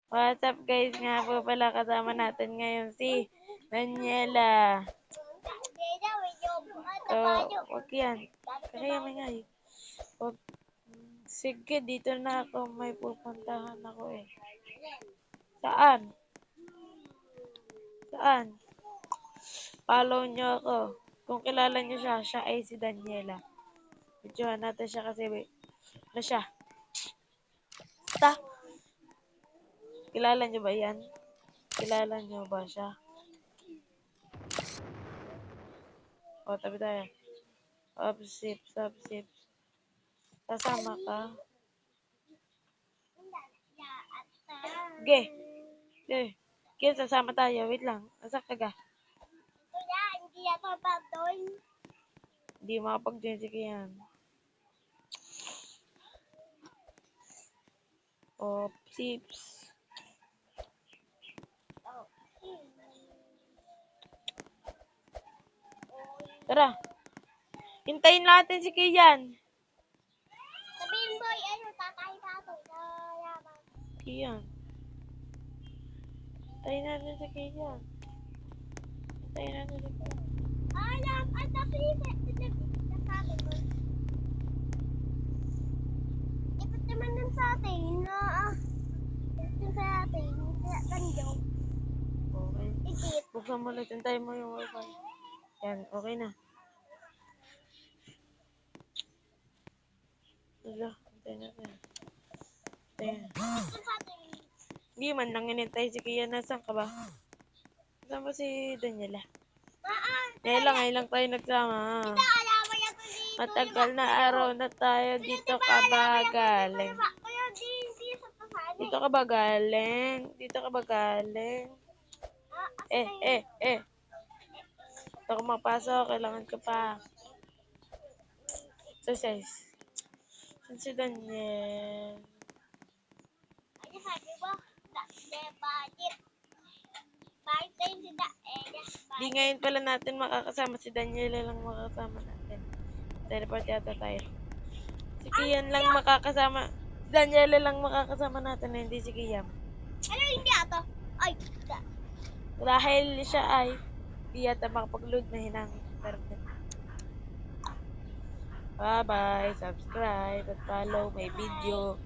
What's up guys? Nga po pala kasama natin ngayon si Daniela. So, wag yan. Kaya may nga eh. Wag. Sige, dito na ako. May pupuntahan ako eh. Saan? Saan? Follow nyo ako. Kung kilala nyo siya, siya ay si Daniela. Videohan natin siya kasi na siya. Ta? Kilala nyo ba yan? Kilala nyo ba siya? O, tabi tayo. Upsips. Sasama ka? Ge. Ge, sasama tayo. Wait lang. Asa ka ga? Kuya, hindi ako doon. Hindi makapag-join si Kian. Upsips. Tara. Hintayin natin si Kian. Sabihin mo, tatay natin. Kian. Hintayin natin si Kian. Hintayin natin si Kian. Ang sabihin sa akin. Ikot naman nun sa atin. Ikot sa atin. Ganyan. Okay. Ikit. Buksan mo ulit. Hintayin mo yung wifi. Yan. Okay na. Hala. Hintayin natin. Hintayin. Ikot sa atin. Hindi man lang hinintay si Kian. Nasaan ka ba? Nasaan ba si Daniela? Ngayon lang tayo nagsama. Alam mo yan dito. Matagal na araw na tayo dito ka ba galing? Kaya di sa pasahan. Dito ka ba galing? Dito ka ba galing? Dito ka mapasok, kailangan ka pa. Exercise. Saan si Daniel? Ano sabi mo? Budget. Bakit tayo sila? Di ngayon pala natin makakasama si Daniela lang makakasama natin. Teleport yata tayo. Si Kian lang makakasama. Si Daniela lang makakasama natin, hindi si Kian. Ano hindi ato? Ay, Dahil siya ay di yata makapag-load na hinang internet. Bye-bye. Subscribe at follow my video.